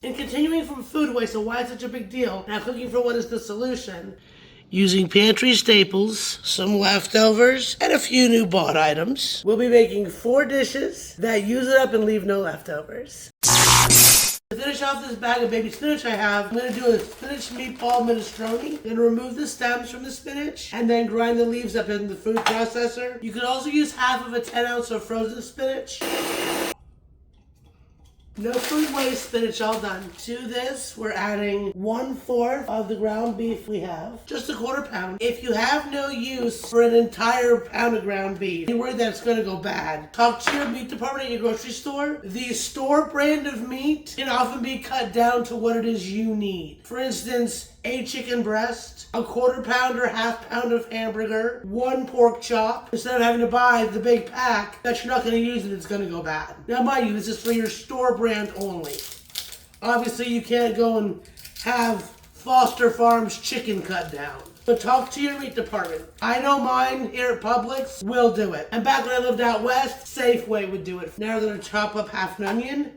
And continuing from food waste, so why it's such a big deal? Now cooking for what is the solution? Using pantry staples, some leftovers, and a few new bought items, we'll be making 4 dishes that use it up and leave no leftovers. To finish off this bag of baby spinach I have, I'm going to do a spinach meatball minestrone. I'm going to remove the stems from the spinach and then grind the leaves up in the food processor. You could also use half of a 10 ounce of frozen spinach. No food waste, spinach all done. To this, we're adding 1/4 of the ground beef we have. Just a 1/4 pound. If you have no use for an entire pound of ground beef, you're worried that it's going to go bad, talk to your meat department at your grocery store. The store brand of meat can often be cut down to what it is you need. For instance, a chicken breast, a 1/4 pound or 1/2 pound of hamburger, 1 pork chop, instead of having to buy the big pack that you're not going to use and it's going to go bad. Now mind you, this is for your store brand only. Obviously you can't go and have Foster Farms chicken cut down. But talk to your meat department. I know mine here at Publix will do it. And back when I lived out west, Safeway would do it. Now we're going to chop up half an onion.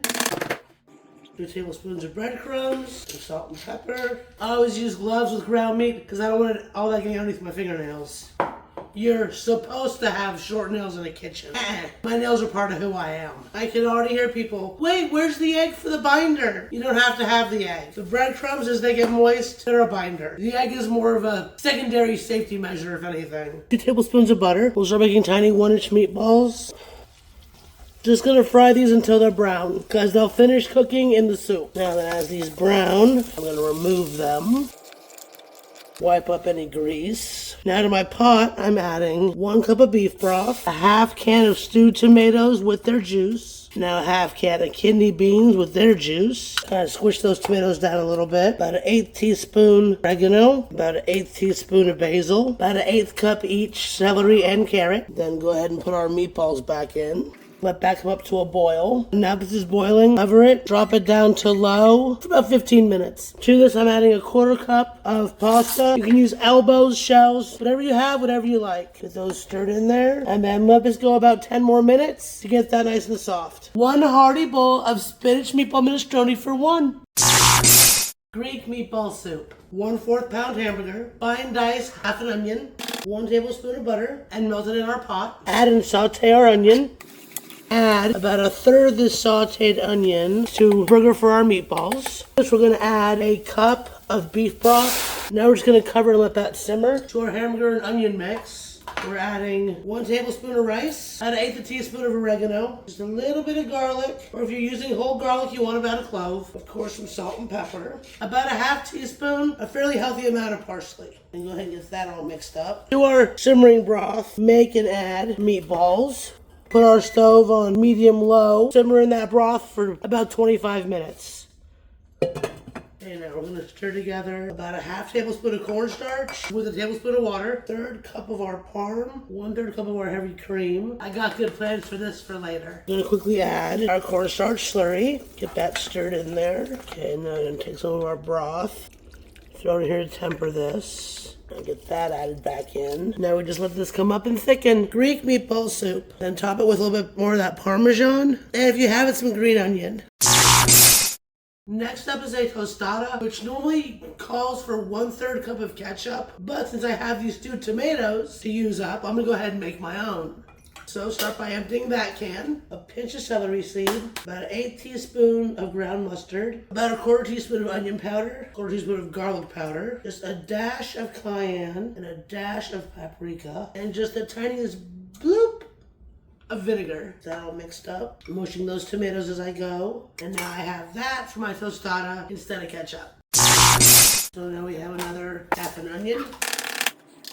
2 tablespoons of breadcrumbs, some salt and pepper. I always use gloves with ground meat because I don't want all that getting underneath my fingernails. You're supposed to have short nails in the kitchen. My nails are part of who I am. I can already hear people, wait, where's the egg for the binder? You don't have to have the egg. The breadcrumbs, as they get moist, they're a binder. The egg is more of a secondary safety measure, if anything. 2 tablespoons of butter. We'll start making tiny 1-inch meatballs. Just gonna fry these until they're brown, because they'll finish cooking in the soup. Now that as these brown, I'm gonna remove them. Wipe up any grease. Now to my pot, I'm adding 1 cup of beef broth, a 1/2 can of stewed tomatoes with their juice, now a 1/2 can of kidney beans with their juice. Kind of squish those tomatoes down a little bit. About an 1/8 teaspoon oregano, about an 1/8 teaspoon of basil, about an 1/8 cup each celery and carrot. Then go ahead and put our meatballs back in. Let that come up to a boil. Now this is boiling, cover it, drop it down to low for about 15 minutes. To this, I'm adding a 1/4 cup of pasta. You can use elbows, shells, whatever you have, whatever you like. Get those stirred in there, and then let this go about 10 more minutes to get that nice and soft. 1 hearty bowl of spinach meatball minestrone for 1. Greek meatball soup. 1/4 pound hamburger, fine diced half an onion, 1 tablespoon of butter, and melt it in our pot. Add and saute our onion. Add about 1/3 of this sauteed onion to burger for our meatballs. Next, we're going to add a cup of beef broth. Now we're just going to cover and let that simmer. To our hamburger and onion mix, we're adding 1 tablespoon of rice, about 1/8 teaspoon of oregano, just a little bit of garlic, or if you're using whole garlic, you want about a clove. Of course, some salt and pepper. About a 1/2 teaspoon, a fairly healthy amount of parsley. And go ahead and get that all mixed up. To our simmering broth, make and add meatballs. Put our stove on medium-low, simmer in that broth for about 25 minutes. And now we're going to stir together about a 1/2 tablespoon of cornstarch with a tablespoon of water, 1/3 cup of our parm, 1/3 cup of our heavy cream. I got good plans for this for later. I'm going to quickly add our cornstarch slurry, get that stirred in there. Okay, now I'm going to take some of our broth, throw it in here to temper this. And get that added back in. Now we just let this come up and thicken. Greek meatball soup. Then top it with a little bit more of that Parmesan. And if you have it, some green onion. Next up is a tostada, which normally calls for 1/3 cup of ketchup. But since I have these 2 tomatoes to use up, I'm going to go ahead and make my own. So start by emptying that can, a pinch of celery seed, about 1/8 teaspoon of ground mustard, about a 1/4 teaspoon of onion powder, 1/4 teaspoon of garlic powder, just a dash of cayenne and a dash of paprika, and just the tiniest bloop of vinegar. Is that all mixed up? I'm mushing those tomatoes as I go, and now I have that for my tostada instead of ketchup. So now we have another 1/2 an onion.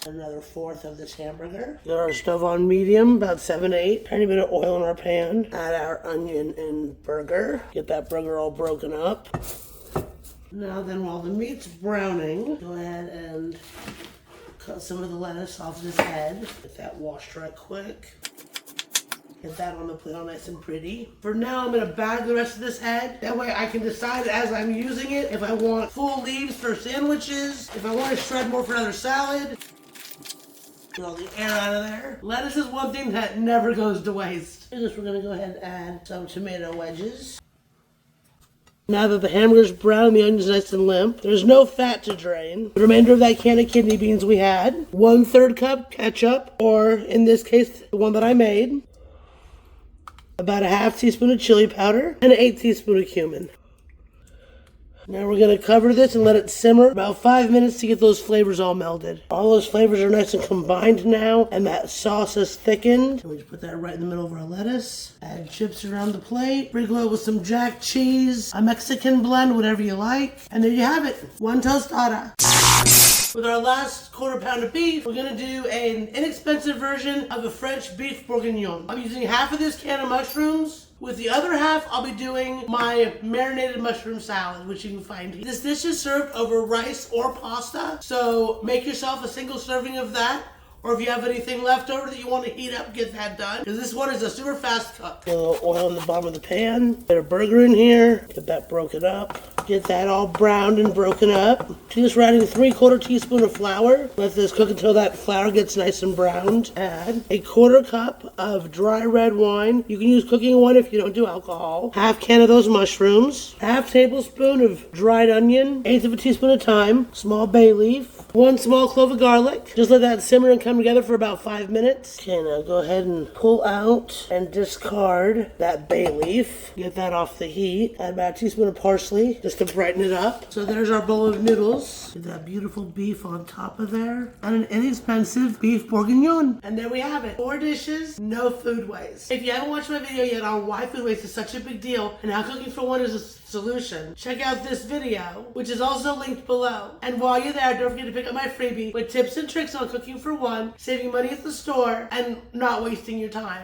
Another 1/4 of this hamburger. Got our stove on medium, about 7-8. Tiny bit of oil in our pan. Add our onion and burger. Get that burger all broken up. Now then, while the meat's browning, go ahead and cut some of the lettuce off this head. Get that washed right quick. Get that on the plate all nice and pretty. For now, I'm going to bag the rest of this head. That way I can decide as I'm using it if I want full leaves for sandwiches, if I want to shred more for another salad. Get all the air out of there. Lettuce is one thing that never goes to waste. And this, we're going to go ahead and add some tomato wedges. Now that the hamburger's brown and the onion's nice and limp, there's no fat to drain. The remainder of that can of kidney beans we had, 1/3 cup ketchup, or in this case, the one that I made, about a half teaspoon of chili powder, and an 1/8 teaspoon of cumin. Now we're going to cover this and let it simmer about 5 minutes to get those flavors all melded. All those flavors are nice and combined now, and that sauce is thickened. And we just put that right in the middle of our lettuce. Add chips around the plate. Sprinkle it with some jack cheese, a Mexican blend, whatever you like. And there you have it, one tostada. With our last 1/4 pound of beef, we're going to do an inexpensive version of a French beef bourguignon. I'm using half of this can of mushrooms. With the other half, I'll be doing my marinated mushroom salad, which you can find here. This dish is served over rice or pasta, so make yourself a single serving of that. Or if you have anything left over that you want to heat up, get that done. Because this one is a super fast cook. A little oil in the bottom of the pan. Get a burger in here. Get that broken up. Get that all browned and broken up. Just adding 3/4 teaspoon of flour. Let this cook until that flour gets nice and browned. Add a 1/4 cup of dry red wine. You can use cooking wine if you don't do alcohol. Half can of those mushrooms. Half tablespoon of dried onion. 1/8 of a teaspoon of thyme. Small bay leaf. 1 small clove of garlic. Just let that simmer and come together for about 5 minutes. Okay, now go ahead and pull out and discard that bay leaf. Get that off the heat. Add about a teaspoon of parsley just to brighten it up. So there's our bowl of noodles. Get that beautiful beef on top of there. And an inexpensive beef bourguignon. And there we have it. 4 dishes, no food waste. If you haven't watched my video yet on why food waste is such a big deal and how cooking for one is a solution, check out this video, which is also linked below. And while you're there, don't forget to pick up my freebie with tips and tricks on cooking for one, saving money at the store, and not wasting your time.